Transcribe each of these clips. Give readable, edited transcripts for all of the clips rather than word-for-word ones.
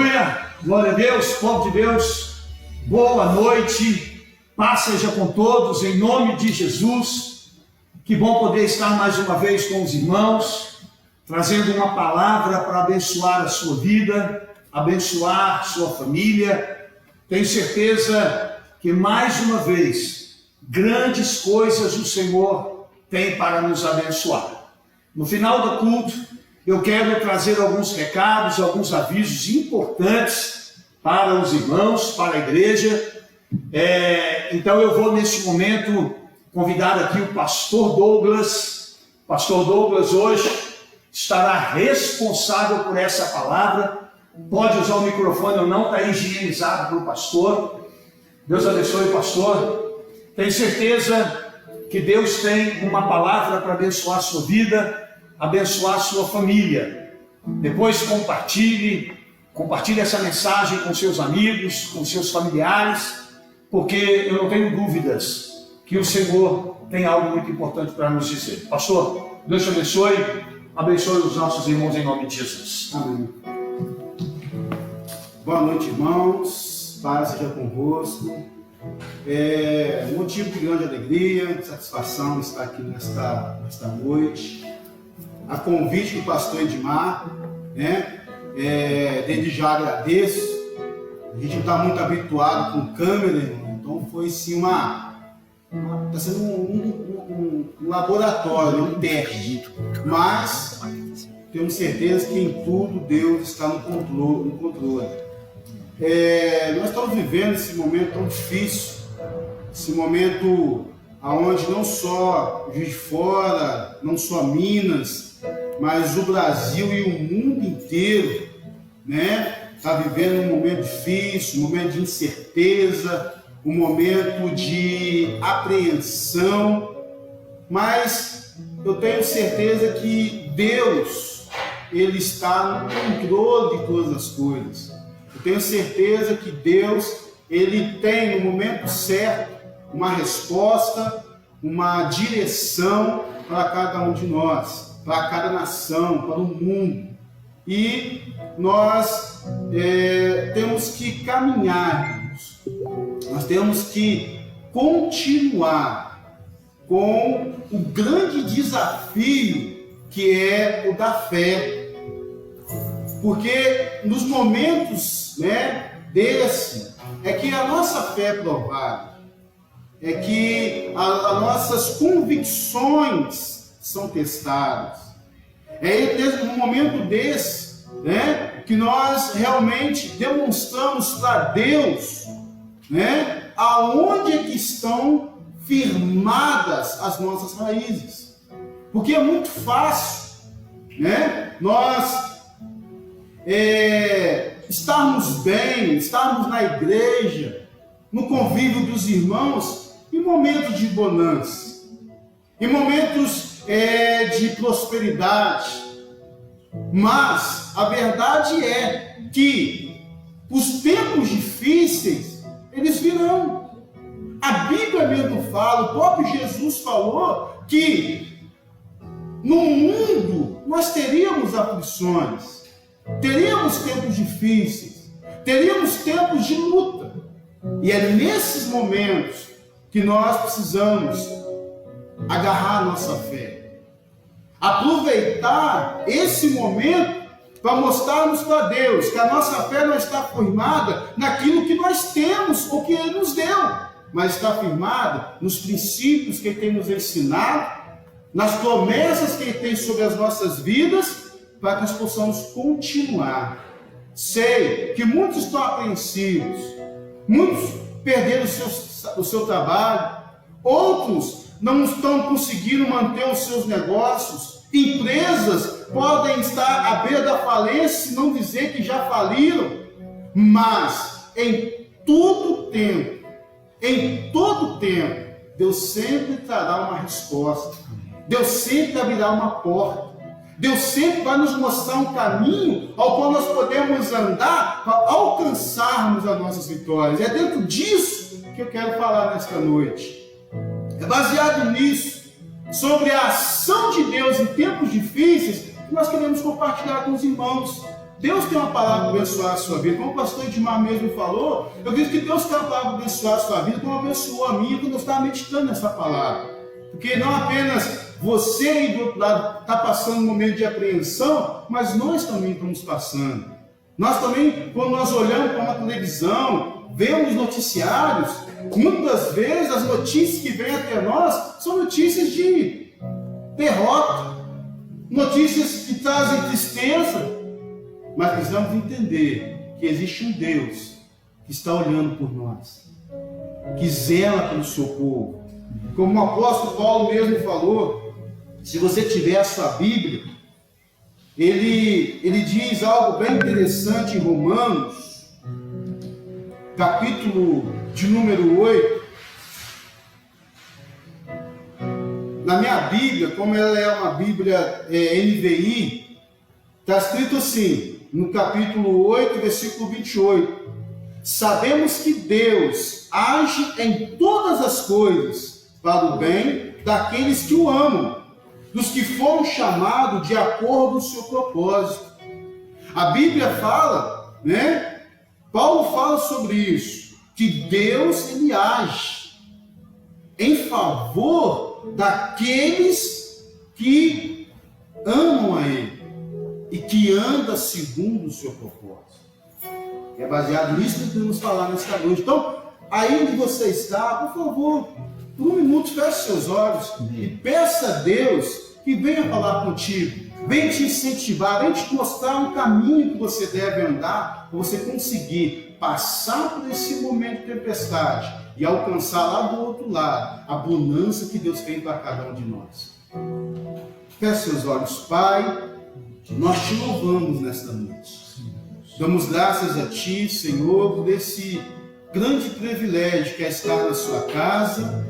Aleluia, glória a Deus, povo de Deus, boa noite, paz seja com todos, em nome de Jesus. Que bom poder estar mais uma vez com os irmãos, trazendo uma palavra para abençoar a sua vida, abençoar sua família. Tenho certeza que mais uma vez, grandes coisas o Senhor tem para nos abençoar. No final do culto, eu quero trazer alguns recados, alguns avisos importantes para os irmãos, para a igreja. Então eu vou nesse momento convidar aqui o pastor Douglas. O pastor Douglas hoje estará responsável por essa palavra. Pode usar o microfone, eu não está higienizado para o pastor. Deus abençoe, pastor. Tenho certeza que Deus tem uma palavra para abençoar a sua vida, abençoar a sua família. Depois compartilhe essa mensagem com seus amigos, com seus familiares, porque eu não tenho dúvidas que o Senhor tem algo muito importante para nos dizer. Pastor, Deus te abençoe os nossos irmãos em nome de Jesus. Amém. Boa noite, irmãos, paz seja convosco. Motivo de grande alegria, satisfação estar aqui nesta noite. A convite do pastor Edmar, desde já agradeço. A gente não está muito habituado com câmera, irmão, então foi sim está sendo um laboratório, um teste. Mas temos certeza que em tudo Deus está no controle. Nós estamos vivendo esse momento tão difícil, esse momento onde não só Juiz de Fora, não só Minas, mas o Brasil e o mundo inteiro, está vivendo um momento difícil, um momento de incerteza, um momento de apreensão, mas eu tenho certeza que Deus, Ele está no controle de todas as coisas. Eu tenho certeza que Deus, Ele tem no momento certo uma resposta, uma direção para cada um de nós, para cada nação, para o mundo. E nós temos que caminhar, nós temos que continuar com o grande desafio que é o da fé. Porque nos momentos desse, é que a nossa fé é provada, é que as nossas convicções são testadas. É no momento desse, que nós realmente demonstramos para Deus, aonde é que estão firmadas as nossas raízes. Porque é muito fácil, nós estarmos bem, estarmos na igreja, no convívio dos irmãos, em momentos de bonança, em momentos de prosperidade. Mas a verdade é que os tempos difíceis, eles virão. A Bíblia mesmo fala, o próprio Jesus falou que no mundo nós teríamos aflições, teríamos tempos difíceis, teríamos tempos de luta. E é nesses momentos que nós precisamos agarrar a nossa fé, aproveitar esse momento para mostrarmos para Deus que a nossa fé não está firmada naquilo que nós temos ou que Ele nos deu, mas está firmada nos princípios que Ele tem nos ensinado, nas promessas que Ele tem sobre as nossas vidas, para que nós possamos continuar. Sei que muitos estão apreensivos, muitos perderam o seu trabalho, outros não estão conseguindo manter os seus negócios, empresas podem estar à beira da falência, se não dizer que já faliram, mas em todo tempo, Deus sempre trará uma resposta, Deus sempre abrirá uma porta, Deus sempre vai nos mostrar um caminho ao qual nós podemos andar para alcançarmos as nossas vitórias. É dentro disso que eu quero falar nesta noite. É baseado nisso, sobre a ação de Deus em tempos difíceis, que nós queremos compartilhar com os irmãos. Deus tem uma palavra para abençoar a sua vida. Como o pastor Edmar mesmo falou, eu acredito que Deus tem uma palavra para abençoar a sua vida, como abençoou a minha quando eu estava meditando nessa palavra. Porque não apenas você aí do outro lado está passando um momento de apreensão, mas nós também estamos passando. Nós também, quando nós olhamos para uma televisão, vemos noticiários, muitas das vezes as notícias que vêm até nós são notícias de derrota, notícias que trazem tristeza, mas precisamos entender que existe um Deus que está olhando por nós, que zela pelo seu povo. Como o apóstolo Paulo mesmo falou, se você tiver a sua Bíblia, ele diz algo bem interessante em Romanos, capítulo de número 8. Na minha Bíblia, como ela é uma Bíblia NVI, está escrito assim, no capítulo 8, versículo 28. Sabemos que Deus age em todas as coisas para o bem daqueles que o amam, dos que foram chamados de acordo com o seu propósito. A Bíblia fala, né? Paulo fala sobre isso, que Deus ele age em favor daqueles que amam a Ele e que andam segundo o seu propósito. É baseado nisso que podemos falar nesta noite. Então, aí onde você está, por favor, por um minuto, feche seus olhos e peça a Deus que venha falar contigo, venha te incentivar, venha te mostrar um caminho que você deve andar para você conseguir passar por esse momento de tempestade e alcançar lá do outro lado a bonança que Deus tem para cada um de nós. Feche seus olhos, Pai, nós te louvamos nesta noite. Damos graças a Ti, Senhor, por esse grande privilégio que é estar na sua casa,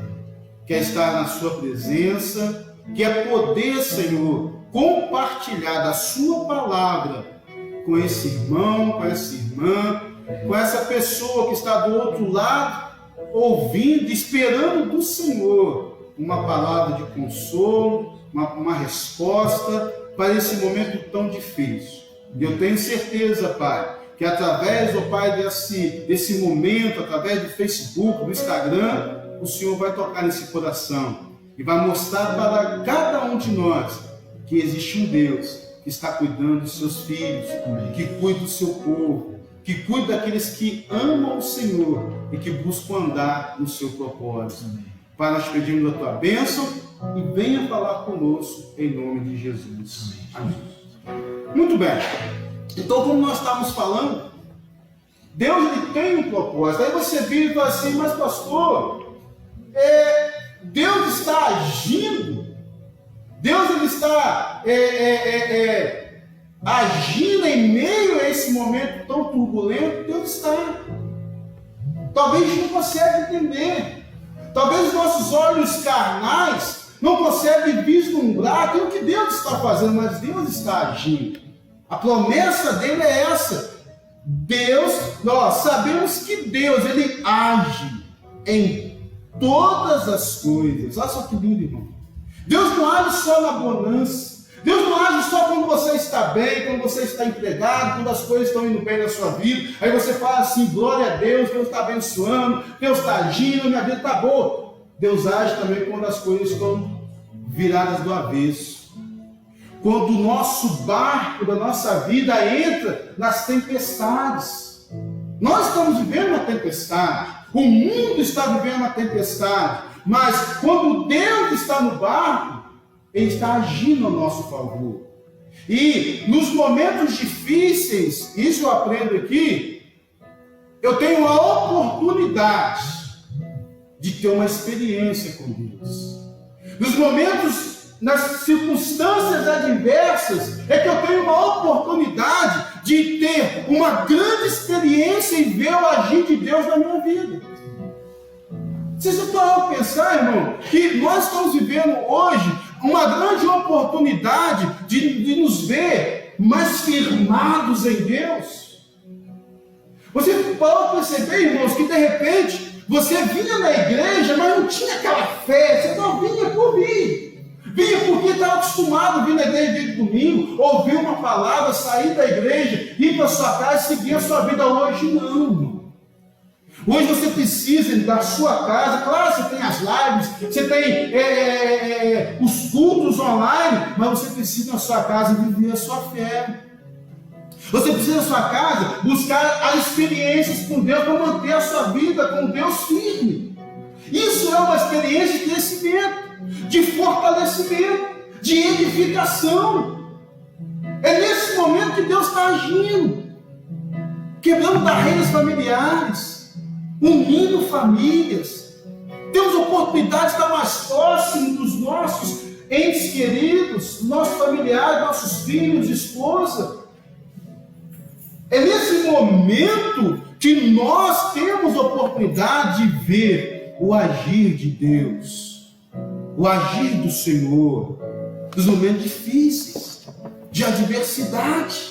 que é estar na sua presença, que é poder, Senhor, compartilhar da sua palavra com esse irmão, com essa irmã, com essa pessoa que está do outro lado, ouvindo, esperando do Senhor uma palavra de consolo, uma resposta para esse momento tão difícil. E eu tenho certeza, Pai, que através, ó Pai, desse momento, através do Facebook, do Instagram, o Senhor vai tocar nesse coração e vai mostrar para cada um de nós que existe um Deus que está cuidando dos seus filhos, que cuida do seu povo, que cuida daqueles que amam o Senhor e que buscam andar no seu propósito. Pai, nós pedimos a Tua bênção e venha falar conosco em nome de Jesus. Amém. Muito bem. Então, como nós estávamos falando, Deus ele tem um propósito. Aí você vira e fala assim, mas pastor, Deus está agindo, Deus ele está agindo em meio a esse momento tão turbulento. Deus está. Talvez a gente não consiga entender, talvez nossos olhos carnais não conseguem vislumbrar aquilo que Deus está fazendo, mas Deus está agindo. A promessa dele é essa. Deus, nós sabemos que Deus ele age em todas as coisas. Olha só que lindo, irmão. Deus não age só na bonança. Deus não age só quando você está bem, quando você está empregado, quando as coisas estão indo bem na sua vida. Aí você fala assim, glória a Deus, Deus está abençoando, Deus está agindo, minha vida está boa. Deus age também quando as coisas estão viradas do avesso. Quando o nosso barco da nossa vida entra nas tempestades. Nós estamos vivendo uma tempestade. O mundo está vivendo uma tempestade. Mas quando Deus está no barco, Ele está agindo a nosso favor. E nos momentos difíceis, isso eu aprendo aqui, eu tenho a oportunidade de ter uma experiência com Deus. Nos momentos, nas circunstâncias adversas, é que eu tenho uma oportunidade de ter uma grande experiência e ver o agir de Deus na minha vida. Vocês não estão a pensar, irmão, que nós estamos vivendo hoje uma grande oportunidade de nos ver mais firmados em Deus? Você pode perceber, irmãos, que de repente você vinha na igreja, mas não tinha aquela fé, você só vinha por vir. Vinha porque estava acostumado a vir na igreja desde domingo, ouvir uma palavra, sair da igreja, ir para a sua casa e seguir a sua vida. Hoje não. Hoje você precisa da sua casa. Claro, você tem as lives, você tem os cultos online, mas você precisa na sua casa viver a sua fé. Você precisa na sua casa buscar as experiências com Deus para manter a sua vida com Deus firme. Isso é uma experiência de crescimento, de fortalecimento, de edificação. É nesse momento que Deus está agindo, quebrando barreiras familiares, unindo famílias. Temos oportunidade de estar mais próximo dos nossos entes queridos, nossos familiares, nossos filhos, esposa. É nesse momento que nós temos oportunidade de ver o agir de Deus, o agir do Senhor, nos momentos difíceis, de adversidade,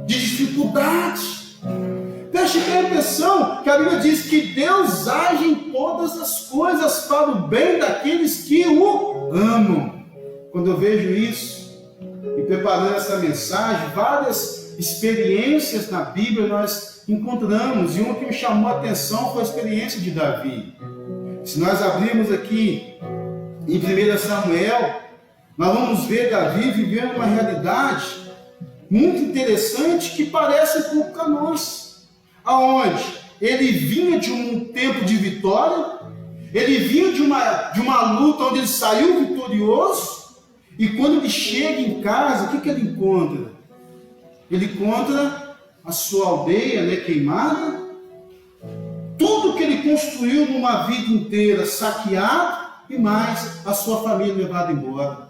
de dificuldade. Preste bem atenção que a Bíblia diz que Deus age em todas as coisas para o bem daqueles que o amam. Quando eu vejo isso, e preparando essa mensagem, várias experiências na Bíblia nós encontramos, e uma que me chamou a atenção foi a experiência de Davi. Se nós abrirmos aqui em 1 Samuel, nós vamos ver Davi vivendo uma realidade muito interessante que parece um pouco com a nossa, aonde ele vinha de um tempo de vitória, ele vinha de uma luta onde ele saiu vitorioso, e quando ele chega em casa, o que ele encontra? Ele encontra a sua aldeia, queimada, tudo que ele construiu numa vida inteira saqueado, e mais a sua família levada embora.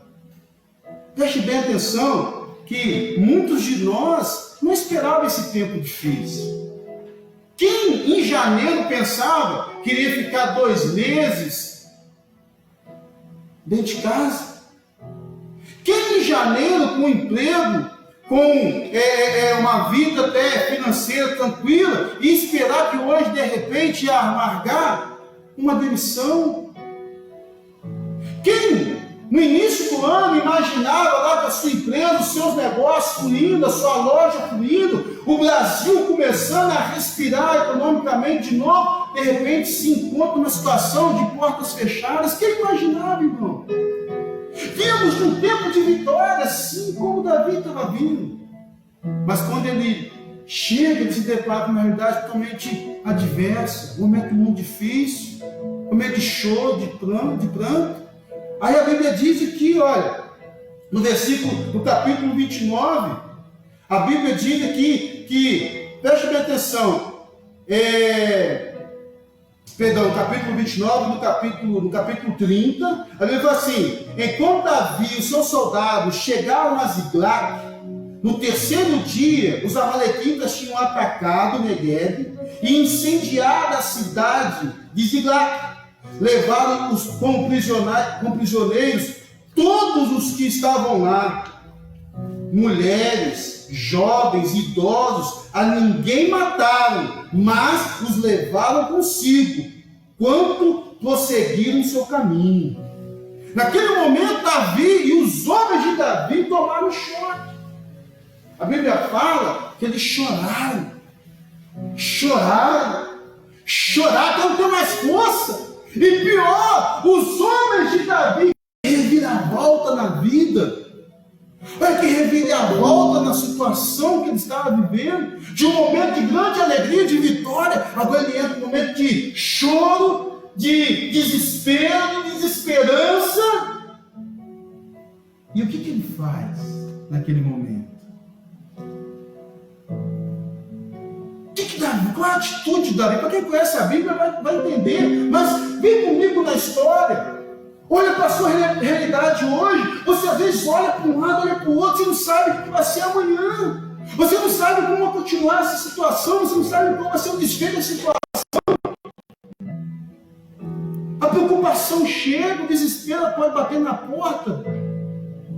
Preste bem atenção que muitos de nós não esperavam esse tempo difícil. Quem em janeiro pensava que iria ficar 2 meses dentro de casa? Quem em janeiro com emprego, com uma vida até financeira tranquila, e esperar que hoje de repente ia amargar uma demissão? Quem no início do ano imaginava lá com a sua empresa, os seus negócios fluindo, a sua loja fluindo, o Brasil começando a respirar economicamente de novo, de repente se encontra numa situação de portas fechadas? Quem imaginava, irmão? Vimos um tempo de vitória, assim como Davi estava vindo. Mas quando ele chega, ele se depara com uma realidade totalmente adversa, um momento muito difícil, um momento de choro, de pranto. Aí a Bíblia diz que, olha, no capítulo 29, a Bíblia diz aqui que, preste bem atenção, capítulo 29, no capítulo 30, a Bíblia fala assim: enquanto Davi e os seus soldados chegaram a Ziglag, no terceiro dia, os amalequitas tinham atacado Negueb e incendiado a cidade de Ziglag. Levaram como prisioneiros todos os que estavam lá, mulheres, jovens, idosos, a ninguém mataram, mas os levaram consigo, quanto prosseguiram seu caminho. Naquele momento, Davi e os homens de Davi tomaram choque. A Bíblia fala que eles choraram, até não ter mais força. E pior, os homens de Davi reviravolta na vida. Olha que reviravolta na situação que ele estava vivendo, de um momento de grande alegria, de vitória, agora ele entra num momento de choro, de desespero, de desesperança. E o que ele faz naquele momento? Qual a atitude de Davi? Para quem conhece a Bíblia vai entender, mas vem comigo na história. Olha para a sua realidade hoje. Você às vezes olha para um lado, olha para o outro, você não sabe o que vai ser amanhã. Você não sabe como vai continuar essa situação, você não sabe como vai ser o desfecho da situação. A preocupação chega, o desespero pode bater na porta.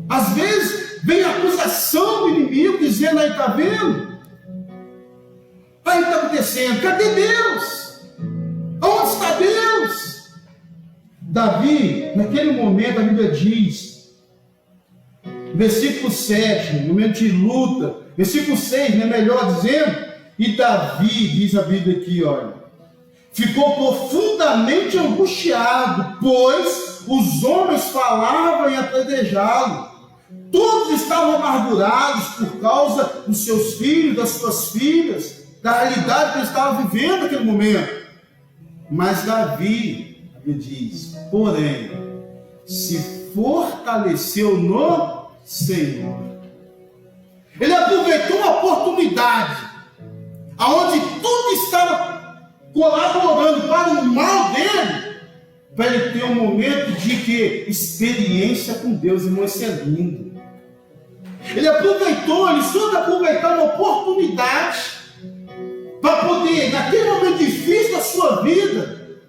Às vezes vem a acusação do inimigo dizendo: aí, está vendo? Aí está acontecendo, cadê Deus? Onde está Deus? Davi, naquele momento, a Bíblia diz versículo 7, momento de luta. Versículo 6, né, melhor dizendo, e Davi, diz a Bíblia aqui, olha, ficou profundamente angustiado, pois os homens falavam em apedrejá-lo. Todos estavam amargurados por causa dos seus filhos, das suas filhas, da realidade que eles estavam vivendo naquele momento. Mas Davi, ele diz, porém, se fortaleceu no Senhor. Ele aproveitou uma oportunidade, aonde tudo estava colaborando para o mal dele, para ele ter um momento de que experiência com Deus, irmão, isso é lindo. Ele soube aproveitar uma oportunidade para poder, naquele momento difícil da sua vida,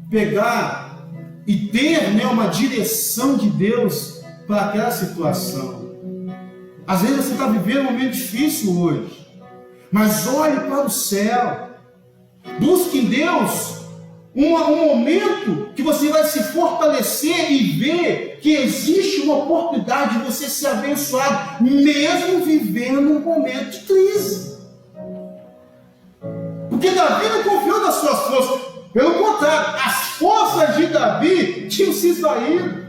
pegar e ter, né, uma direção de Deus para aquela situação. Às vezes você está vivendo um momento difícil hoje, mas olhe para o céu, busque em Deus um momento que você vai se fortalecer e ver que existe uma oportunidade de você ser abençoado, mesmo vivendo um momento de crise. Porque Davi não confiou nas suas forças, pelo contrário, as forças de Davi tinham se esvaído.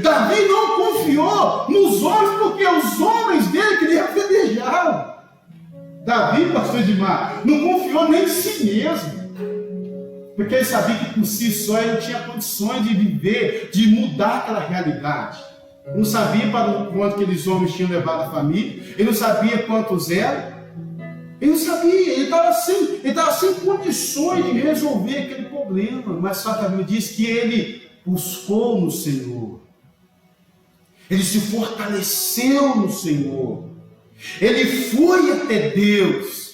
Davi não confiou nos homens, porque os homens dele queriam apedrejá-lo. Davi, pastor Edmar, não confiou nem em si mesmo, porque ele sabia que por si só ele não tinha condições de viver, de mudar aquela realidade. Ele não sabia para quanto aqueles homens tinham levado a família, ele não sabia quantos eram, ele não sabia, ele estava sem condições de resolver aquele problema. Mas só que a Bíblia diz que ele buscou no Senhor, ele se fortaleceu no Senhor, ele foi até Deus.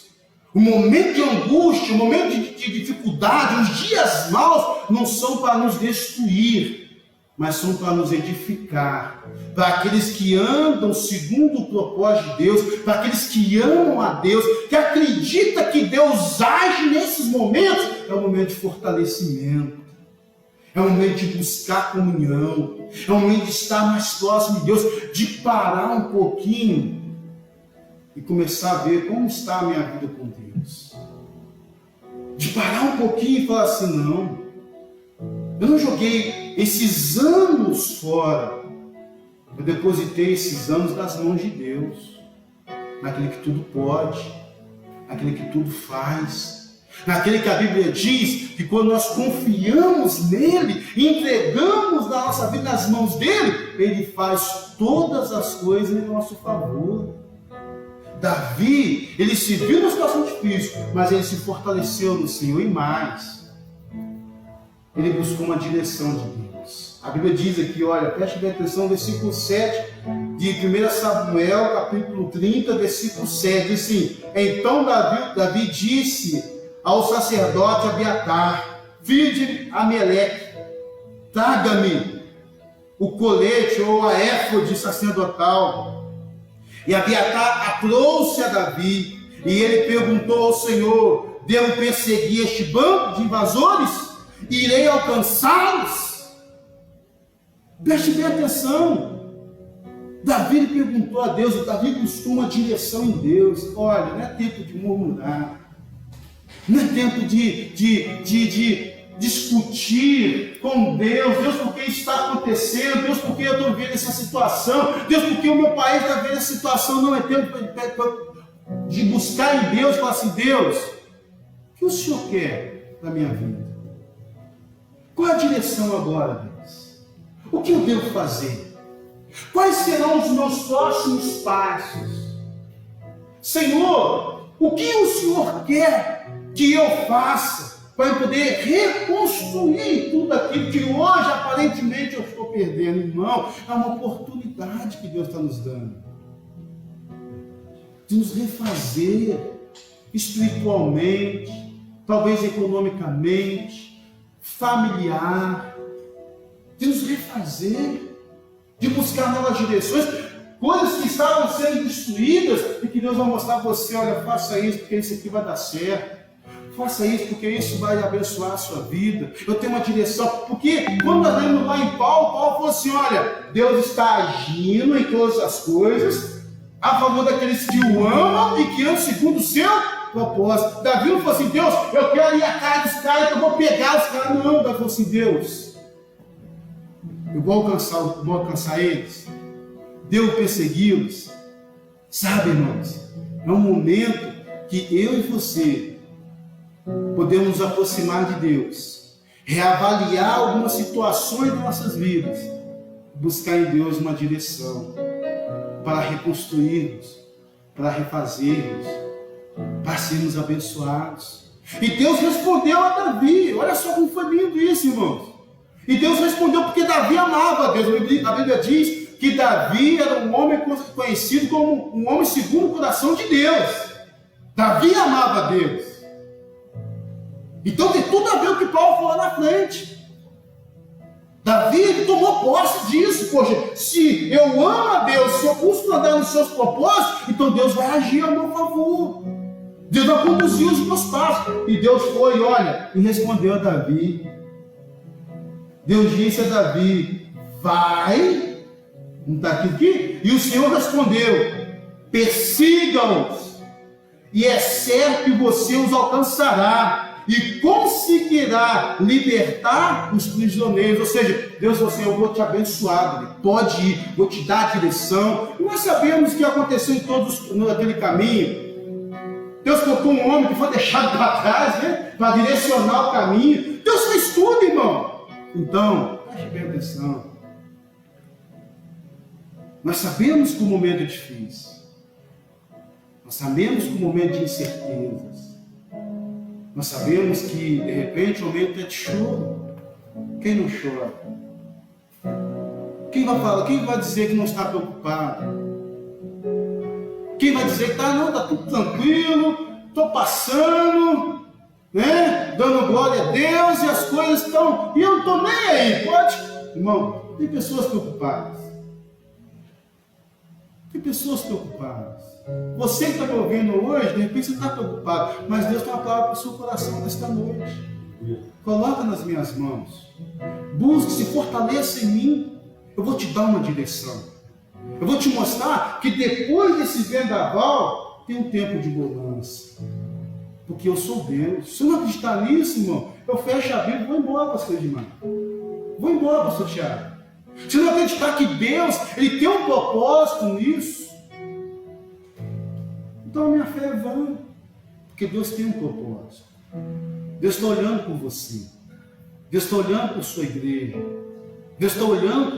O momento de angústia, o momento de dificuldade, os dias maus não são para nos destruir, mas são para nos edificar, para aqueles que andam segundo o propósito de Deus, para aqueles que amam a Deus, que acreditam que Deus age nesses momentos. É um momento de fortalecimento, é um momento de buscar comunhão, é um momento de estar mais próximo de Deus, de parar um pouquinho e começar a ver como está a minha vida com Deus. De parar um pouquinho e falar assim, não, eu não joguei esses anos fora, eu depositei esses anos nas mãos de Deus, naquele que tudo pode, naquele que tudo faz, naquele que a Bíblia diz que quando nós confiamos nele, entregamos a nossa vida nas mãos dele, ele faz todas as coisas em nosso favor. Davi, ele se viu numa situação difícil, mas ele se fortaleceu no Senhor e mais, ele buscou uma direção de Deus. A Bíblia diz aqui, olha, preste bem atenção, versículo 7 de 1 Samuel, capítulo 30, versículo 7, diz assim, então Davi disse ao sacerdote Abiatar, filho de Ameleque, traga-me o colete ou a éfode sacerdotal. E Abiatar a trouxe a Davi, e ele perguntou ao Senhor, devo perseguir este bando de invasores? Irei alcançá-los? Preste bem atenção. Davi perguntou a Deus, Davi buscou uma direção em Deus. Olha, não é tempo de murmurar, não é tempo de discutir com Deus, Deus, por que isso está acontecendo, Deus, por que eu estou vivendo essa situação, Deus, por que o meu país está vivendo essa situação. Não é tempo de buscar em Deus, falar assim, Deus, o que o Senhor quer da minha vida? Qual a direção agora, Deus? O que eu devo fazer? Quais serão os meus próximos passos? Senhor, o que o Senhor quer que eu faça para poder reconstruir tudo aquilo que hoje aparentemente eu estou perdendo? Irmão, é uma oportunidade que Deus está nos dando de nos refazer espiritualmente, talvez economicamente, familiar, de nos refazer, de buscar novas direções, coisas que estavam sendo destruídas e que Deus vai mostrar para você, olha, faça isso porque isso aqui vai dar certo. Faça isso, porque isso vai abençoar a sua vida. Eu tenho uma direção. Porque quando nós lemos lá em Paulo falou assim: olha, Deus está agindo em todas as coisas a favor daqueles que o amam e que amam segundo o seu propósito. Davi não falou assim: Deus, eu quero ir à casa dos caras, que eu vou pegar os caras. Não, Davi falou assim: Deus, eu vou alcançar eles. Deus persegui-los. Sabe, irmãos, é um momento que eu e você podemos nos aproximar de Deus, reavaliar algumas situações das nossas vidas, buscar em Deus uma direção para reconstruirmos, para refazermos, para sermos abençoados. E Deus respondeu a Davi. Olha só como foi lindo isso, irmãos. E Deus respondeu porque Davi amava a Deus. A Bíblia diz que Davi era um homem conhecido como um homem segundo o coração de Deus. Davi amava a Deus. Então tem tudo a ver com o que Paulo falou na frente. Davi, ele tomou posse disso. Poxa, se eu amo a Deus, se eu busco andar nos seus propósitos, então Deus vai agir a meu favor. Deus vai conduzir os meus passos. E Deus foi, olha, e respondeu a Davi. Deus disse a Davi: vai, não está aqui? E o Senhor respondeu: persiga-os, e é certo que você os alcançará, e conseguirá libertar os prisioneiros. Ou seja, Deus falou assim: eu vou te abençoar, pode ir, vou te dar a direção. E nós sabemos o que aconteceu em todos naquele caminho. Deus colocou um homem que foi deixado para trás, né, para direcionar o caminho. Deus fez tudo, irmão. Então, preste bem atenção. Nós sabemos que o momento é difícil. Nós sabemos que o momento de incertezas. Nós sabemos que, de repente, o momento é de choro. Quem não chora? Quem vai falar? Quem vai dizer que não está preocupado? Quem vai dizer que está tudo tranquilo, estou passando, né? Dando glória a Deus e as coisas estão... E eu não estou nem aí, pode? Irmão, tem pessoas preocupadas. Tem pessoas preocupadas. Você que está me ouvindo hoje, de repente você está preocupado, mas Deus tem uma palavra para o seu coração nesta noite. Coloca nas minhas mãos. Busque, se fortaleça em mim. Eu vou te dar uma direção. Eu vou te mostrar que depois desse vendaval tem um tempo de bonança. Porque eu sou Deus. Se eu não acreditar nisso, irmão, eu fecho a Bíblia e vou embora, pastor Edmar. Vou embora, pastor Tiago. Se eu não acreditar que Deus, Ele tem um propósito nisso, então a minha fé é vã. Porque Deus tem um propósito. Deus está olhando por você. Deus está olhando por sua igreja. Deus está olhando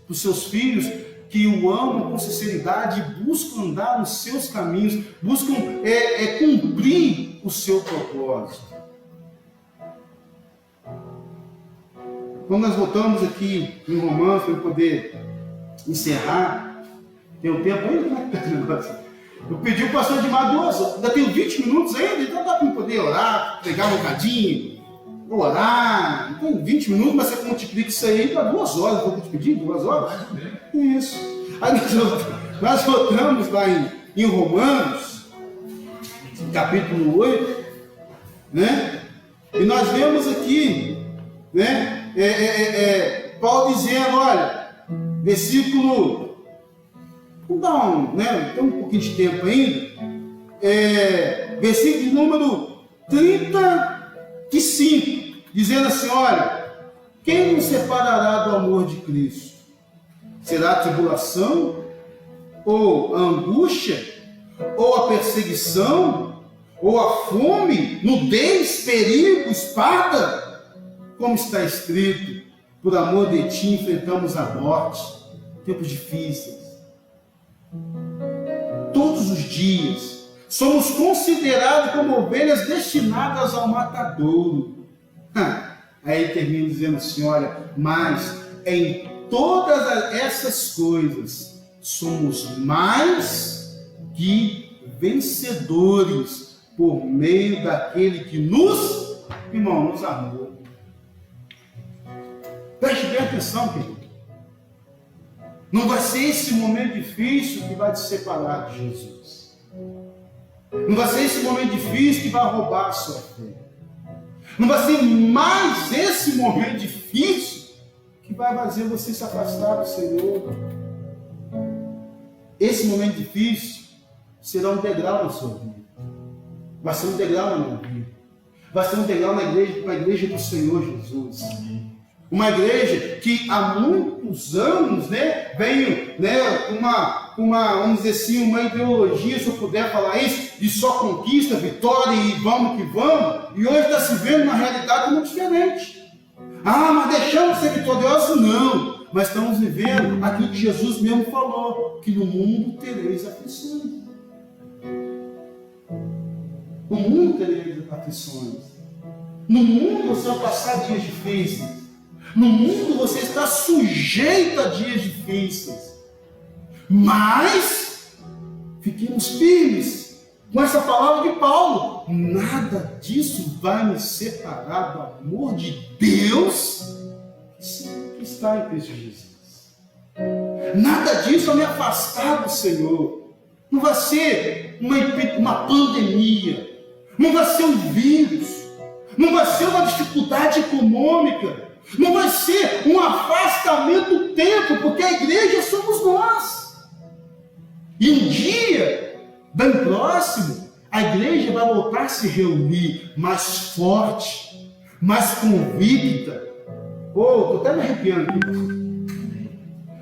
por seus filhos que o amam com sinceridade e buscam andar nos seus caminhos, buscam cumprir o seu propósito. Quando nós voltamos aqui em Romanos para poder encerrar, tem um tempo ainda? Como é que está esse negócio? Eu pedi o pastor Edmar 2 horas, ainda tenho 20 minutos ainda, então dá para poder orar, pregar um bocadinho, orar. Então 20 minutos, mas você multiplica isso aí para 2 horas, vou te pedir 2 horas? Isso. Aí nós voltamos lá em Romanos, capítulo 8, né? E nós vemos aqui, né? Paulo dizendo, olha, versículo, vamos dar tem um pouquinho de tempo ainda, versículo número 35, dizendo assim, olha, quem nos separará do amor de Cristo? Será a tribulação, ou a angústia, ou a perseguição, ou a fome, nudez, perigo, espada? Como está escrito, por amor de ti enfrentamos a morte, tempos difíceis. Todos os dias somos considerados como ovelhas destinadas ao matadouro. Aí termina dizendo assim, olha, mas em todas essas coisas somos mais que vencedores por meio daquele que nos amou. Preste bem atenção, querido. Não vai ser esse momento difícil que vai te separar de Jesus. Não vai ser esse momento difícil que vai roubar a sua fé. Não vai ser mais esse momento difícil que vai fazer você se afastar do Senhor. Esse momento difícil será um degrau na sua vida. Vai ser um degrau na minha vida. Vai ser um degrau na igreja, para a igreja do Senhor Jesus. Uma igreja que há muitos anos, né, veio, né, vamos dizer assim, uma ideologia, se eu puder falar isso, de só conquista, vitória e vamos que vamos, e hoje está se vendo uma realidade muito diferente. Ah, mas deixamos de ser vitoriosos? Não, mas estamos vivendo aquilo que Jesus mesmo falou, que no mundo tereis aflições. No mundo tereis aflições. No mundo você vai passar dias difíceis. No mundo você está sujeito a dias difíceis. Mas fiquemos firmes com essa palavra de Paulo. Nada disso vai me separar do amor de Deus que está em Cristo Jesus. Nada disso vai me afastar do Senhor. Não vai ser uma pandemia. Não vai ser um vírus. Não vai ser uma dificuldade econômica. Não vai ser um afastamento do tempo, porque a igreja somos nós. E um dia, bem próximo, a igreja vai voltar a se reunir mais forte, mais convicta. Estou até me arrepiando aqui.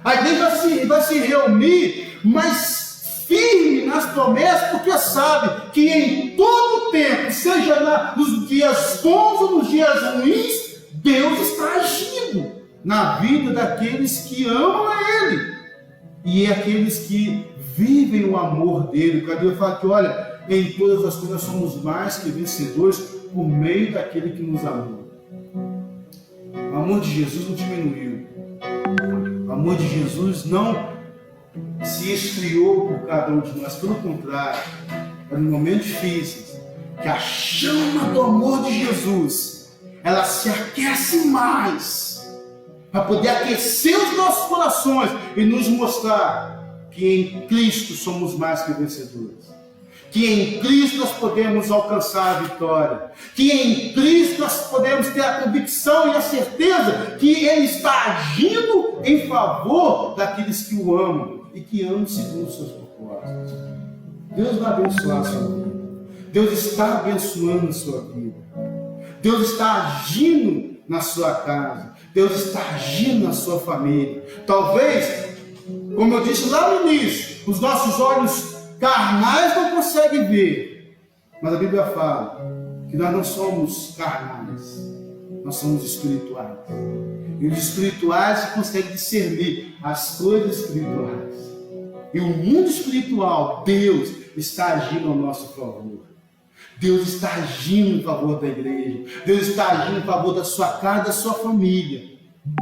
A igreja vai se reunir mais firme nas promessas, porque sabe que em todo tempo, seja nos dias bons ou nos dias ruins, Deus está agindo na vida daqueles que amam a Ele. E é aqueles que vivem o amor dele. Porque Deus fala que, olha, em todas as coisas somos mais que vencedores por meio daquele que nos amou. O amor de Jesus não diminuiu. O amor de Jesus não se esfriou por cada um de nós. Pelo contrário, é no momentos difíceis que a chama do amor de Jesus ela se aquece mais para poder aquecer os nossos corações e nos mostrar que em Cristo somos mais que vencedores, que em Cristo nós podemos alcançar a vitória, que em Cristo nós podemos ter a convicção e a certeza que Ele está agindo em favor daqueles que o amam e que amam segundo os seus propósitos. Deus vai abençoar a sua vida. Deus está abençoando a sua vida. Deus está agindo na sua casa. Deus está agindo na sua família. Talvez, como eu disse lá no início, os nossos olhos carnais não conseguem ver. Mas a Bíblia fala que nós não somos carnais. Nós somos espirituais. E os espirituais conseguem discernir as coisas espirituais. E o mundo espiritual, Deus está agindo ao nosso favor. Deus está agindo em favor da igreja. Deus está agindo em favor da sua casa, da sua família.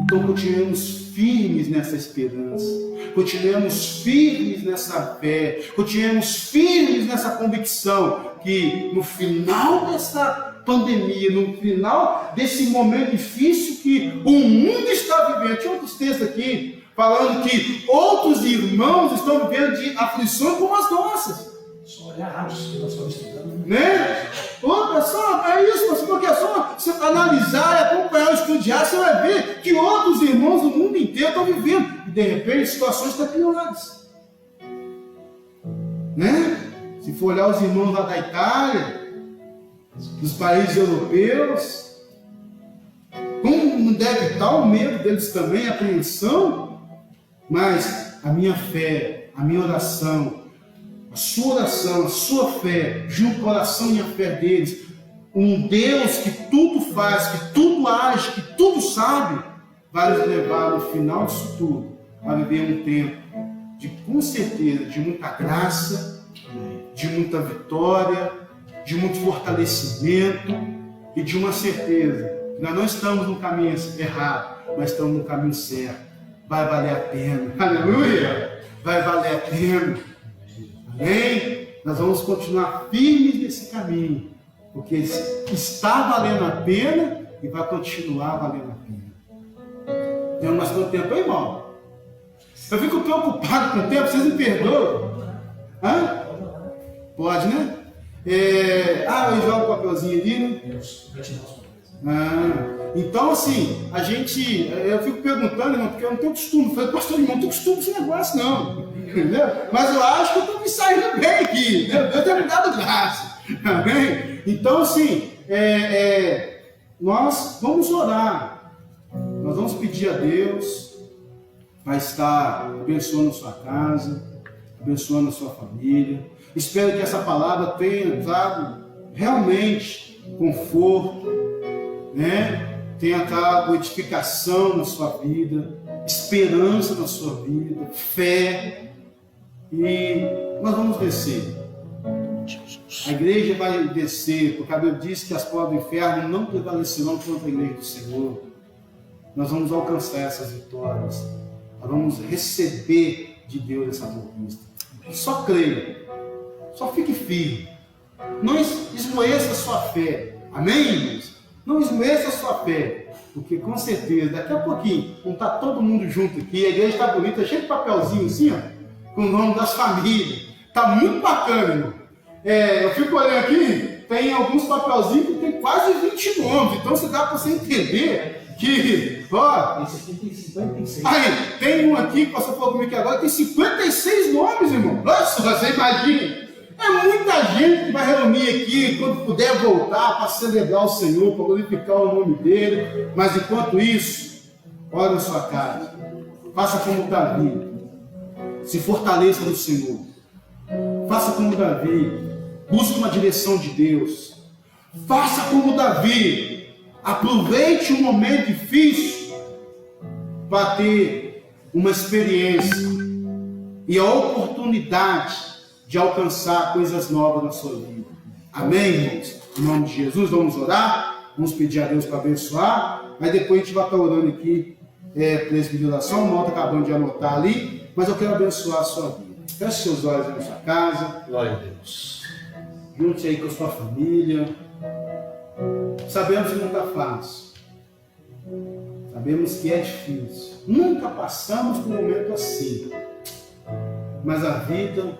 Então continuemos firmes nessa esperança. Continuemos firmes nessa fé. Continuemos firmes nessa convicção que no final dessa pandemia, no final desse momento difícil que o mundo está vivendo. Tinha outros textos aqui falando que outros irmãos estão vivendo de aflições como as nossas. Só olhar rápido que nós estamos estudando. Né? É isso, porque é só você analisar, acompanhar, estudar, você vai ver que outros irmãos do mundo inteiro estão vivendo. E de repente situações estão piores. Né? Se for olhar os irmãos lá da Itália, dos países europeus, como não deve estar o medo deles também, a apreensão, mas a minha fé, a minha oração, a sua oração, a sua fé, junto com a oração e a fé deles, um Deus que tudo faz, que tudo age, que tudo sabe, vai nos levar no final disso tudo a viver um tempo de, com certeza, de muita graça, de muita vitória, de muito fortalecimento e de uma certeza que nós não estamos no caminho errado, mas estamos no caminho certo. Vai valer a pena. Aleluia! Vai valer a pena. Amém? Nós vamos continuar firmes nesse caminho, porque está valendo a pena e vai continuar valendo a pena. Tem mais quanto tempo aí, irmão? Eu fico preocupado com o tempo, vocês me perdoam? Hã? Pode, né? Eu jogo o papelzinho ali, né? Deus, gratidão aos papéis. Então, assim, eu fico perguntando, irmão, porque eu não tenho costume. Eu falei, pastor, irmão, não tenho costume desse negócio, não. Entendeu? Mas eu acho que eu estou me saindo bem aqui. Deus tem me dado graça. Amém? Então, assim, nós vamos orar. Nós vamos pedir a Deus para estar abençoando a sua casa, abençoando a sua família. Espero que essa palavra tenha trago realmente conforto, né? Tenha trago edificação na sua vida, esperança na sua vida, fé. E nós vamos descer. A igreja vai descer, porque a Bíblia diz que as portas do inferno não prevalecerão contra a igreja do Senhor. Nós vamos alcançar essas vitórias. Nós vamos receber de Deus essa conquista. Só creia. Só fique firme. Não esmoeça a sua fé. Amém, irmãos? Não esmoeça a sua fé. Porque com certeza, daqui a pouquinho, não está todo mundo junto aqui. A igreja está bonita, cheia de papelzinho assim, ó, com o nome das famílias. Está muito bacana, irmão. Eu fico olhando aqui, tem alguns papelzinhos que tem quase 20 nomes. Então dá para você entender que, ó. Esse aqui tem 56. Aí, tem um aqui que você falou comigo aqui agora, tem 56 nomes, irmão. Nossa, você imagina. É muita gente que vai reunir aqui quando puder voltar para celebrar o Senhor, para glorificar o nome dele. Mas enquanto isso, ore na sua casa. Faça como Davi. Se fortaleça no Senhor. Faça como Davi. Busque uma direção de Deus. Faça como Davi. Aproveite um momento difícil para ter uma experiência e a oportunidade de alcançar coisas novas na sua vida. Amém, irmãos? Em nome de Jesus, vamos orar. Vamos pedir a Deus para abençoar. Aí depois a gente vai estar orando aqui presbiterização. O Malta acabando de anotar ali. Mas eu quero abençoar a sua vida. Feche seus olhos aí na sua casa. Glória a Deus. Junte aí com a sua família. Sabemos que não está fácil. Sabemos que é difícil. Nunca passamos por um momento assim. Mas a vida,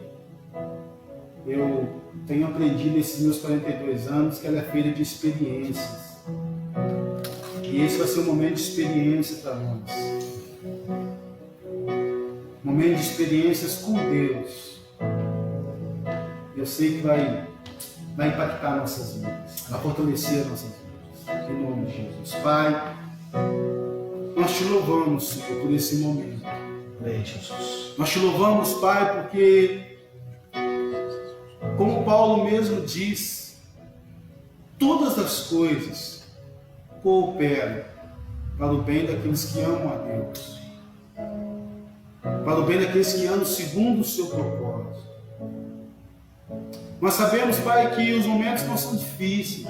eu tenho aprendido nesses meus 42 anos que ela é feita de experiências. E esse vai ser um momento de experiência para nós. Momento de experiências com Deus. Eu sei que vai impactar nossas vidas, vai fortalecer nossas vidas. Em nome de Jesus. Pai, nós te louvamos, Senhor, por esse momento. Amém, Jesus. Nós te louvamos, Pai, porque, como Paulo mesmo diz, todas as coisas cooperam para o bem daqueles que amam a Deus, para o bem daqueles que amam segundo o seu propósito. Nós sabemos, Pai, que os momentos não são difíceis.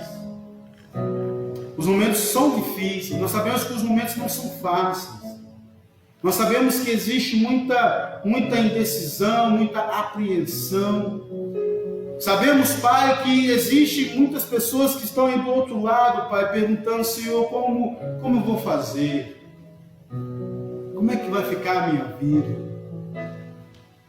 Os momentos são difíceis. Nós sabemos que os momentos não são fáceis. Nós sabemos que existe muita indecisão, muita apreensão. Sabemos, Pai, que existem muitas pessoas que estão aí do outro lado, Pai, perguntando, Senhor, como eu vou fazer? Como é que vai ficar a minha vida?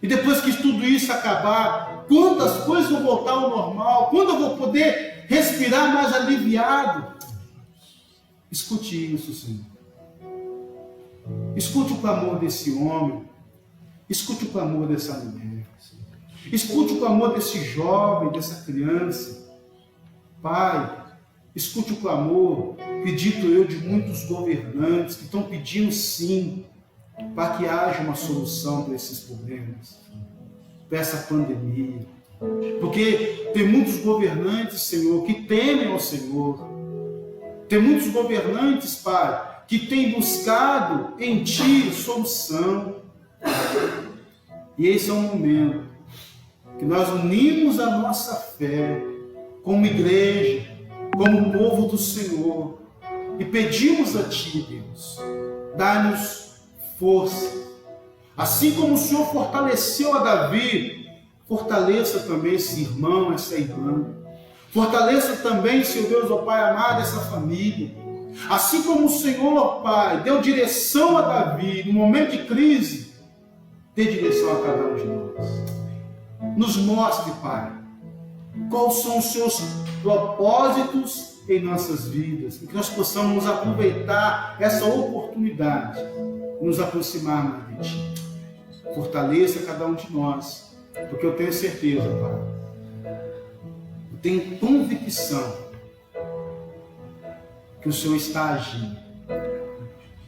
E depois que tudo isso acabar, quando as coisas vão voltar ao normal? Quando eu vou poder respirar mais aliviado? Escute isso, Senhor. Escute o clamor desse homem. Escute o clamor dessa mulher. Escute o clamor desse jovem, dessa criança. Pai, escute o clamor, pedido eu, de muitos governantes que estão pedindo sim, para que haja uma solução para esses problemas, para essa pandemia. Porque tem muitos governantes, Senhor, que temem ao Senhor. Tem muitos governantes, Pai, que têm buscado em Ti solução. E esse é um momento que nós unimos a nossa fé como igreja, como povo do Senhor, e pedimos a Ti, Deus, dá-nos força. Assim como o Senhor fortaleceu a Davi, fortaleça também esse irmão, essa irmã. Fortaleça também, Senhor Deus, ó Pai amado, essa família. Assim como o Senhor, Pai, deu direção a Davi no momento de crise, dê direção a cada um de nós. Nos mostre, Pai, quais são os seus propósitos em nossas vidas, e que nós possamos aproveitar essa oportunidade e nos aproximar mais de Ti. Fortaleça cada um de nós, porque eu tenho certeza, Pai, eu tenho convicção que o Senhor está agindo,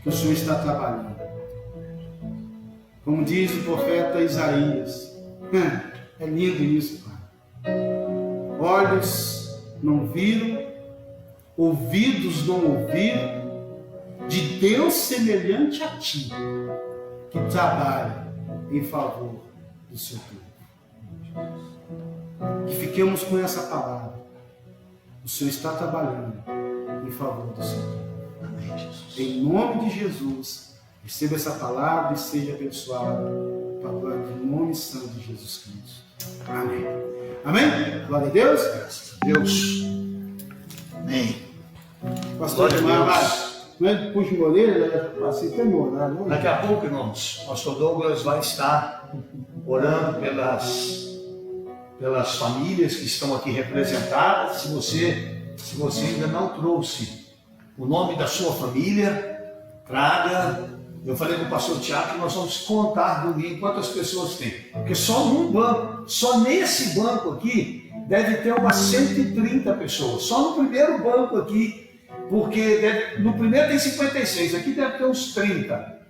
que o Senhor está trabalhando. Como diz o profeta Isaías, é lindo isso, Pai. Olhos não viram, ouvidos não ouviram, de Deus semelhante a Ti, que trabalha em favor do seu povo. Que fiquemos com essa palavra. O Senhor está trabalhando em favor do seu povo. Amém, Jesus. Em nome de Jesus, receba essa palavra e seja abençoado em nome santo de Jesus Cristo. Amém. Amém? Glória a Deus. Graças a Deus. Amém. Pastor Glória a Edmar, Deus. não é puxa de orelha, passei até no horário. Daqui a pouco, irmãos, o pastor Douglas vai estar orando pelas famílias que estão aqui representadas. Se você ainda não trouxe o nome da sua família, traga. Eu falei com o pastor Tiago que nós vamos contar domingo quantas pessoas tem. Porque só num banco, só nesse banco aqui, deve ter umas 130 pessoas. Só no primeiro banco aqui, porque no primeiro tem 56, aqui deve ter uns 30.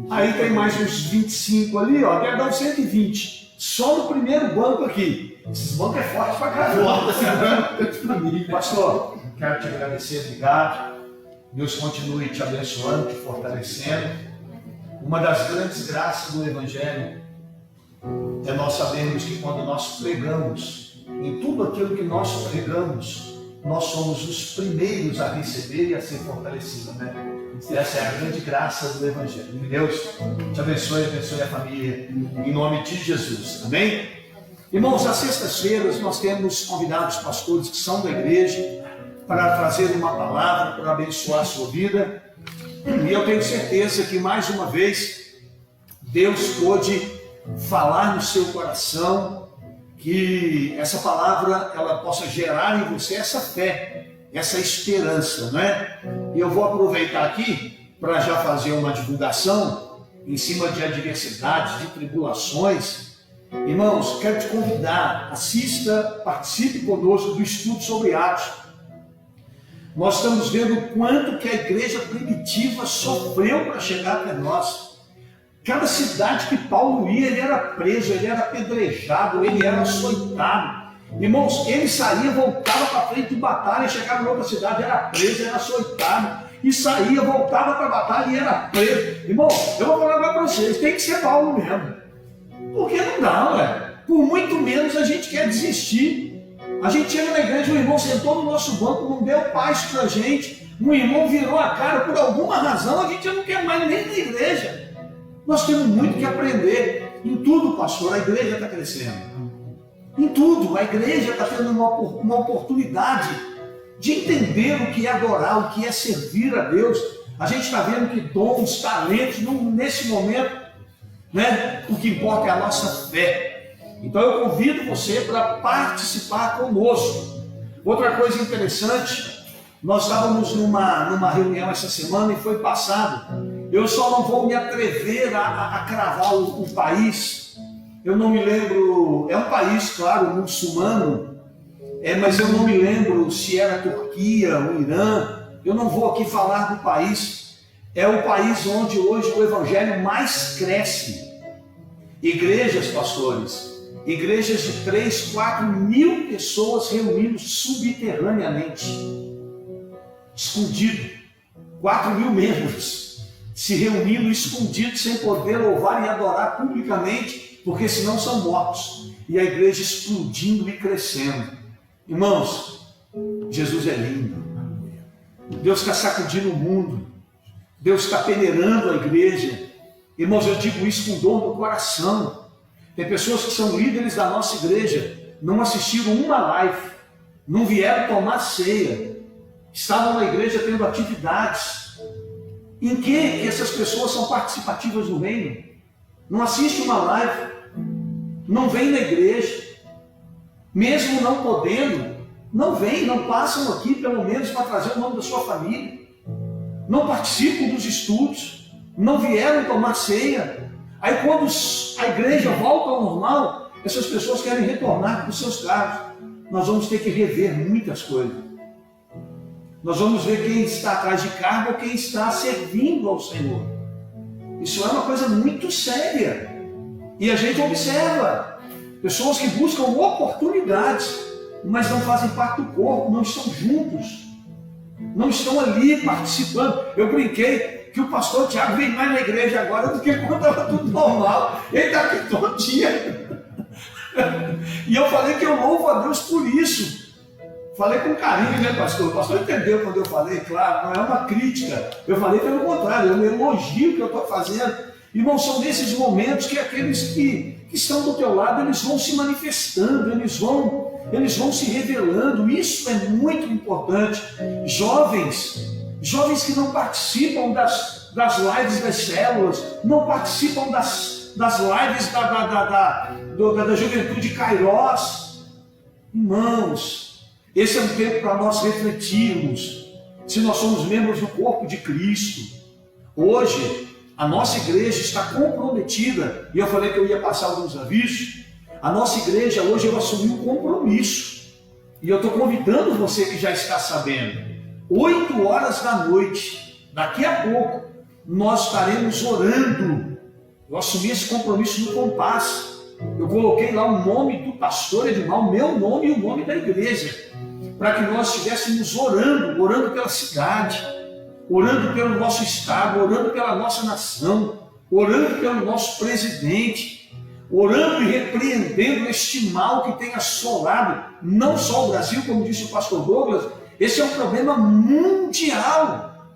Aí tem mais uns 25 ali, ó, deve dar uns 120. Só no primeiro banco aqui. Esses bancos é forte pra caramba. Pastor, quero te agradecer, obrigado. Deus continue te abençoando, te fortalecendo. Uma das grandes graças do Evangelho é nós sabermos que quando nós pregamos, em tudo aquilo que nós pregamos, nós somos os primeiros a receber e a ser fortalecidos, né? Essa é a grande graça do Evangelho. Que Deus te abençoe a família, em nome de Jesus. Amém? Irmãos, às sextas-feiras nós temos convidados pastores que são da igreja para trazer uma palavra, para abençoar a sua vida. E eu tenho certeza que mais uma vez Deus pôde falar no seu coração, que essa palavra ela possa gerar em você essa fé, essa esperança, não é? E eu vou aproveitar aqui para já fazer uma divulgação em cima de adversidades, de tribulações. Irmãos, quero te convidar, assista, participe conosco do estudo sobre Atos. Nós estamos vendo o quanto que a igreja primitiva sofreu para chegar até nós. Cada cidade que Paulo ia, ele era preso, ele era apedrejado, ele era açoitado. Irmãos, ele saía, voltava para frente de batalha, chegava em outra cidade, era preso, era açoitado. E saía, voltava para a batalha e era preso. Irmão, eu vou falar para vocês, tem que ser Paulo mesmo. Porque não dá, ué. Por muito menos a gente quer desistir. A gente chega na igreja, um irmão sentou no nosso banco, não deu paz para a gente, um irmão virou a cara, por alguma razão a gente não quer mais nem na igreja. Nós temos muito que aprender. Em tudo, pastor, a igreja está crescendo. Em tudo, a igreja está tendo uma oportunidade de entender o que é adorar, o que é servir a Deus. A gente está vendo que dons, talentos, nesse momento, né, o que importa é a nossa fé. Então eu convido você para participar conosco. Outra coisa interessante, nós estávamos numa reunião essa semana e foi passado. Eu só não vou me atrever a cravar o país. Eu não me lembro, é um país, claro, muçulmano, mas eu não me lembro se era a Turquia, o Irã. Eu não vou aqui falar do país. É o país onde hoje o evangelho mais cresce. Igrejas, pastores, igrejas de 3, 4 mil pessoas reunindo subterraneamente, escondido, 4 mil membros se reunindo escondido, sem poder louvar e adorar publicamente, porque senão são mortos, e a igreja explodindo e crescendo. Irmãos, Jesus é lindo, Deus está sacudindo o mundo, Deus está peneirando a igreja. Irmãos, eu digo isso com dor no coração. Tem pessoas que são líderes da nossa igreja, não assistiram uma live, não vieram tomar ceia, estavam na igreja tendo atividades. Em que essas pessoas são participativas do reino? Não assistem uma live, não vêm na igreja, mesmo não podendo, não vêm, não passam aqui pelo menos para trazer o nome da sua família, não participam dos estudos, não vieram tomar ceia. Aí quando a igreja volta ao normal, essas pessoas querem retornar para os seus carros. Nós vamos ter que rever muitas coisas. Nós vamos ver quem está atrás de cargo ou quem está servindo ao Senhor. Isso é uma coisa muito séria. E a gente observa pessoas que buscam oportunidades, mas não fazem parte do corpo, não estão juntos, não estão ali participando. Eu brinquei que o pastor Tiago vem mais na igreja agora do que quando estava tudo normal. Ele está aqui todo dia. E eu falei que eu louvo a Deus por isso. Falei com carinho, né, pastor? O pastor entendeu quando eu falei, claro, não é uma crítica. Eu falei pelo contrário, é um elogio que eu estou fazendo. Irmãos, são nesses momentos que aqueles que estão do teu lado, eles vão se manifestando, eles vão se revelando. Isso é muito importante. Jovens que não participam das lives das células, não participam das lives da juventude Kairos. Irmãos, esse é um tempo para nós refletirmos se nós somos membros do corpo de Cristo. Hoje, a nossa igreja está comprometida, e eu falei que eu ia passar alguns avisos. A nossa igreja hoje eu assumi um compromisso, e eu estou convidando você que já está sabendo, 8 horas da noite, daqui a pouco, nós estaremos orando. Eu assumi esse compromisso no Compass. Eu coloquei lá o nome do pastor Edmar, o meu nome e o nome da igreja, para que nós estivéssemos orando pela cidade, orando pelo nosso estado, orando pela nossa nação, orando pelo nosso presidente, orando e repreendendo este mal que tem assolado não só o Brasil, como disse o pastor Douglas. Esse é um problema mundial.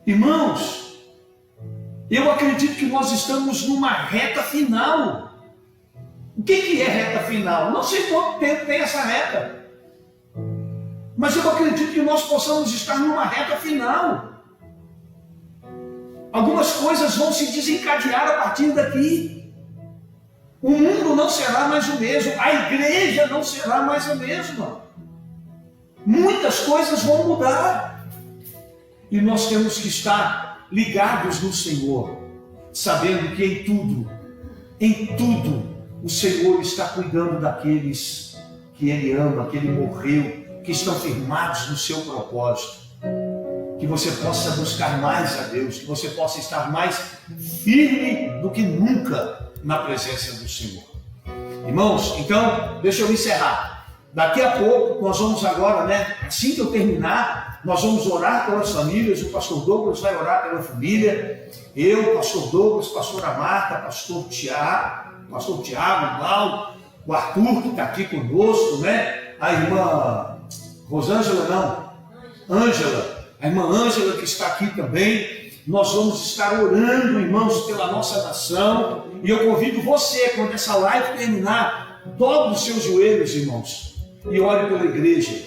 Irmãos, eu acredito que nós estamos numa reta final. O que é reta final? Não sei quanto tempo tem essa reta, mas eu acredito que nós possamos estar numa reta final. Algumas coisas vão se desencadear a partir daqui. O mundo não será mais o mesmo, a igreja não será mais a mesma. Muitas coisas vão mudar, e nós temos que estar ligados no Senhor, sabendo que em tudo, o Senhor está cuidando daqueles que Ele ama, que Ele morreu, que estão firmados no seu propósito. Que você possa buscar mais a Deus, que você possa estar mais firme do que nunca na presença do Senhor. Irmãos, então, deixa eu encerrar. Daqui a pouco, nós vamos agora, assim que eu terminar, nós vamos orar pelas famílias. O pastor Douglas vai orar pela família. Eu, pastor Douglas, pastora Marta, pastor Tiago, o Paulo, o Arthur, que está aqui conosco, a irmã Ângela, a irmã Ângela que está aqui também. Nós vamos estar orando, irmãos, pela nossa nação. E eu convido você, quando essa live terminar, dobre os seus joelhos, irmãos, e ore pela igreja,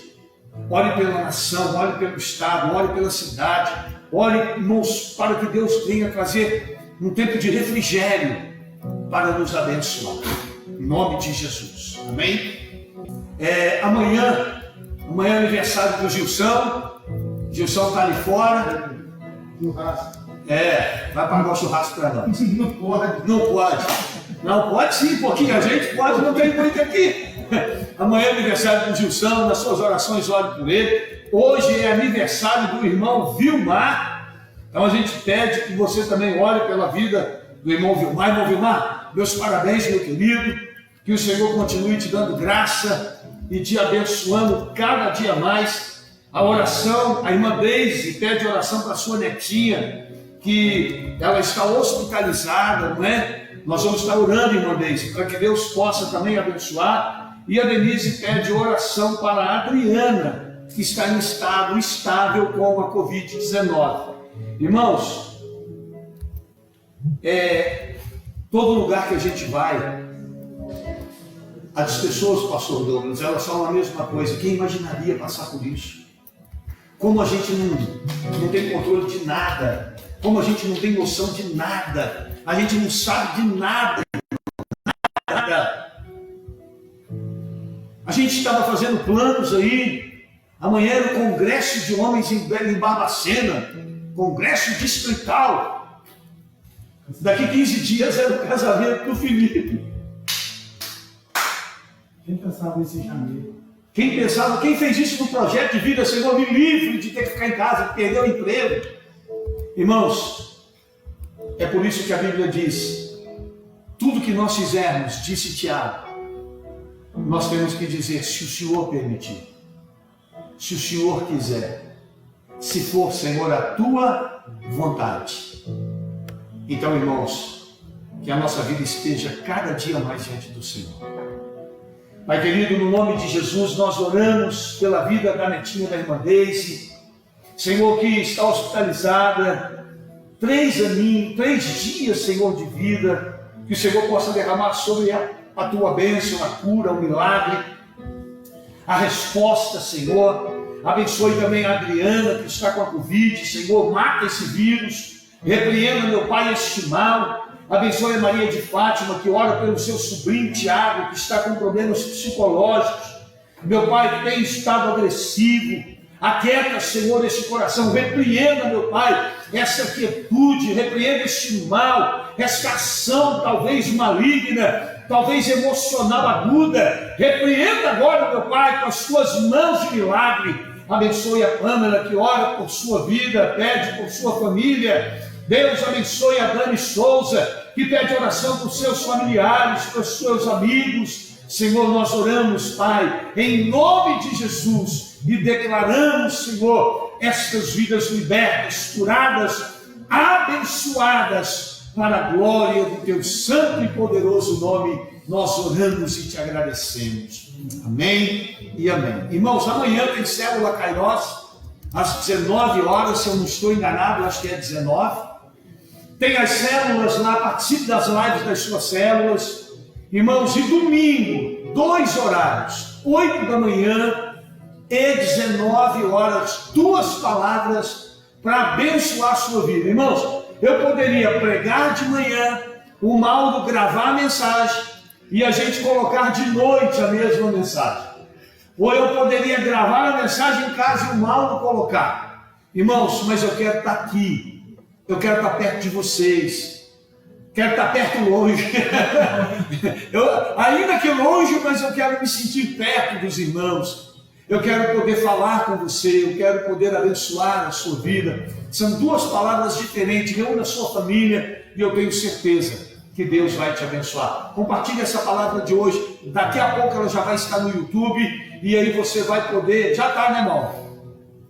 ore pela nação, ore pelo estado, ore pela cidade, ore, irmãos, para que Deus venha trazer um tempo de refrigério para nos abençoar, em nome de Jesus, amém? Amanhã é aniversário do Gilson está ali fora. Churrasco. Vai pagar o churrasco para nós. Não pode. Não pode sim, porque a gente pode, não tem muito aqui. Amanhã é aniversário do Gilson, nas suas orações ore por ele. Hoje é aniversário do irmão Vilmar, então a gente pede que você também ore pela vida do irmão Vilmar. Irmão Vilmar, meus parabéns, meu querido, que o Senhor continue te dando graça e te abençoando cada dia mais. A oração, a irmã Deise pede oração para sua netinha, que ela está hospitalizada, não é? Nós vamos estar orando, irmã Deise, para que Deus possa também abençoar. E a Denise pede oração para a Adriana, que está em estado estável com a Covid-19. Irmãos, todo lugar que a gente vai, as pessoas, pastor Douglas, elas falam a mesma coisa. Quem imaginaria passar por isso? Como a gente não tem controle de nada, como a gente não tem noção de nada, a gente não sabe de nada. A gente estava fazendo planos aí. Amanhã era o congresso de homens em Barbacena, congresso distrital. Daqui 15 dias era o casamento do Felipe. Quem pensava nisso em janeiro? Quem fez isso no projeto de vida, Senhor, me livre de ter que ficar em casa, de perder o emprego. Irmãos, é por isso que a Bíblia diz, tudo que nós fizermos, disse Tiago, nós temos que dizer, se o Senhor permitir, se o Senhor quiser, se for, Senhor, a tua vontade. Então, irmãos, que a nossa vida esteja cada dia mais diante do Senhor. Pai querido, no nome de Jesus, nós oramos pela vida da netinha da irmã Deise, Senhor, que está hospitalizada, 3 dias, Senhor, de vida, que o Senhor possa derramar sobre a tua bênção, a cura, o milagre, a resposta, Senhor. Abençoe também a Adriana, que está com a Covid, Senhor, mata esse vírus, repreenda, meu Pai, este mal. Abençoe a Maria de Fátima, que ora pelo seu sobrinho Tiago, que está com problemas psicológicos. Meu Pai, que tem estado agressivo. Aquieta, Senhor, esse coração. Repreenda, meu Pai, essa quietude. Repreenda este mal, esta ação talvez maligna, talvez emocional aguda. Repreenda agora, meu Pai, com as tuas mãos de milagre. Abençoe a Pâmela, que ora por sua vida, pede por sua família. Deus abençoe a Dani Souza, que pede oração por seus familiares, por seus amigos. Senhor, nós oramos, Pai, em nome de Jesus, e declaramos, Senhor, estas vidas libertas, curadas, abençoadas, para a glória do Teu santo e poderoso nome. Nós oramos e Te agradecemos. Amém e amém. Irmãos, amanhã tem célula Kairos, às 19 horas, se eu não estou enganado, acho que é 19. Tem as células lá, participe das lives das suas células. Irmãos, e domingo, 2 horários, 8 da manhã e 19 horas, 2 palavras para abençoar a sua vida. Irmãos, eu poderia pregar de manhã, o Mauro gravar a mensagem e a gente colocar de noite a mesma mensagem. Ou eu poderia gravar a mensagem em casa e o Mauro colocar. Irmãos, mas eu quero estar aqui. Eu quero estar perto de vocês. Quero estar perto longe. Ainda que longe, mas eu quero me sentir perto dos irmãos. Eu quero poder falar com você. Eu quero poder abençoar a sua vida. São 2 palavras diferentes. Reúna a sua família e eu tenho certeza que Deus vai te abençoar. Compartilhe essa palavra de hoje. Daqui a pouco ela já vai estar no YouTube. E aí você vai poder... Já está, né, irmão?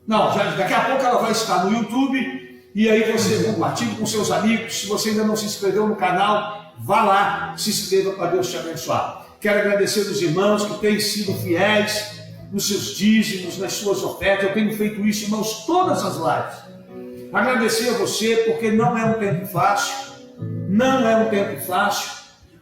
Não, daqui a pouco ela vai estar no YouTube. E aí você compartilha com seus amigos. Se você ainda não se inscreveu no canal, vá lá, se inscreva para Deus te abençoar. Quero agradecer os irmãos que têm sido fiéis nos seus dízimos, nas suas ofertas. Eu tenho feito isso, irmãos, todas as lives. Agradecer a você, porque não é um tempo fácil. Não é um tempo fácil.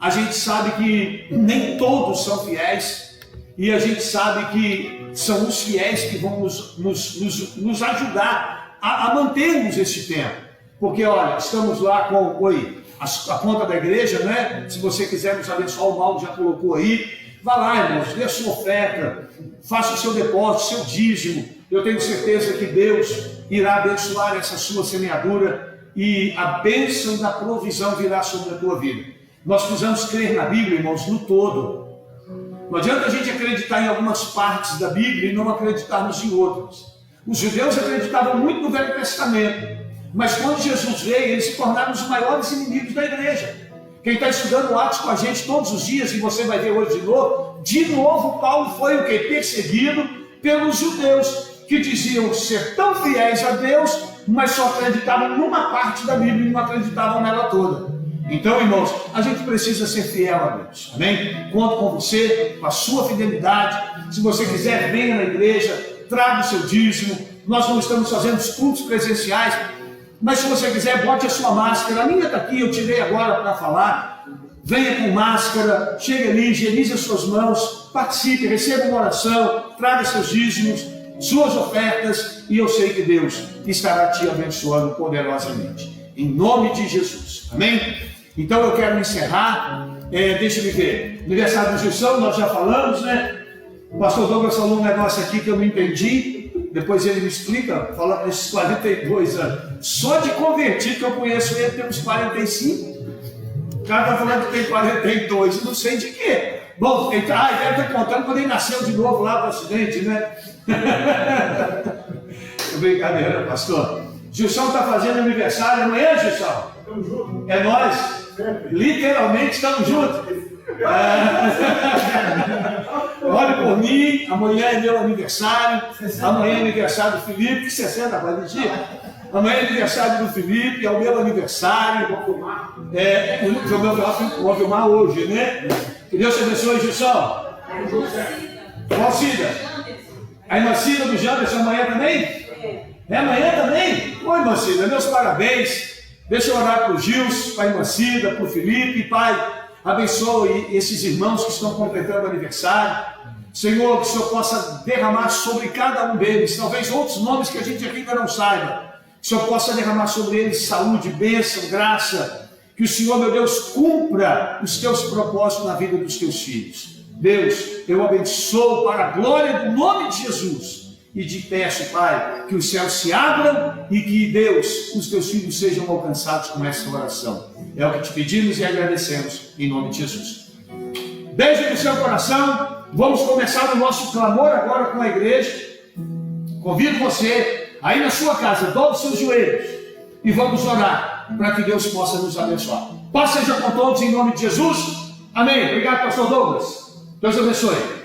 A gente sabe que nem todos são fiéis. E a gente sabe que são os fiéis que vão nos ajudar a mantermos esse tempo, porque olha, estamos lá com a conta da igreja, né? Se você quiser nos abençoar, o Mauro já colocou aí, vá lá, irmãos, dê a sua oferta, faça o seu depósito, seu dízimo. Eu tenho certeza que Deus irá abençoar essa sua semeadura e a bênção da provisão virá sobre a tua vida. Nós precisamos crer na Bíblia, irmãos, no todo. Não adianta a gente acreditar em algumas partes da Bíblia e não acreditarmos em outras. Os judeus acreditavam muito no Velho Testamento, mas quando Jesus veio, eles se tornaram os maiores inimigos da igreja. Quem está estudando Atos com a gente todos os dias, e você vai ver hoje de novo Paulo foi o que? Perseguido pelos judeus, que diziam ser tão fiéis a Deus, mas só acreditavam numa parte da Bíblia e não acreditavam nela toda. Então, irmãos, a gente precisa ser fiel a Deus, amém? Conto com você, com a sua fidelidade. Se você quiser, venha na igreja, traga o seu dízimo. Nós não estamos fazendo os cultos presenciais, mas se você quiser, bote a sua máscara. A minha está aqui, eu tirei agora para falar. Venha com máscara, chegue ali, higienize as suas mãos, participe, receba uma oração, traga seus dízimos, suas ofertas, e eu sei que Deus estará te abençoando poderosamente. Em nome de Jesus, amém? Então eu quero encerrar, deixa eu ver, aniversário do Gilson, nós já falamos, né? O pastor Douglas falou um negócio aqui que eu não entendi, depois ele me explica, fala esses 42 anos. Só de convertido que eu conheço ele tem uns 45. O cara está falando que tem 42, não sei de quê. Bom, ele deve estar contando quando ele nasceu de novo lá do acidente, né? Brincadeira, pastor. Gilson está fazendo aniversário amanhã, Gilson? É nós. Literalmente estamos juntos. Olha por mim, amanhã é meu aniversário. Amanhã é aniversário do Felipe, que 60, vai dizer. Amanhã é aniversário do Felipe, é o meu aniversário. Vou filmar hoje, né? Que Deus te abençoe, Gilson. Qual Cida? A irmã Cida do Janderson amanhã também? É amanhã também? Oi, irmã Cida, meus parabéns. Deixa eu orar para o Gils, para a irmã Cida, para o Felipe. Pai, abençoe esses irmãos que estão completando aniversário. Senhor, que o Senhor possa derramar sobre cada um deles, talvez outros nomes que a gente aqui ainda não saiba. Que o Senhor possa derramar sobre eles saúde, bênção, graça. Que o Senhor, meu Deus, cumpra os teus propósitos na vida dos teus filhos. Deus, eu abençoo para a glória do nome de Jesus. E te peço, Pai, que os céus se abram e que, Deus, os teus filhos sejam alcançados com essa oração. É o que te pedimos e agradecemos, em nome de Jesus. Beijo no seu coração. Vamos começar o nosso clamor agora com a igreja. Convido você, aí na sua casa, dobre os seus joelhos e vamos orar para que Deus possa nos abençoar. Paz seja com todos em nome de Jesus. Amém. Obrigado, pastor Douglas. Deus abençoe.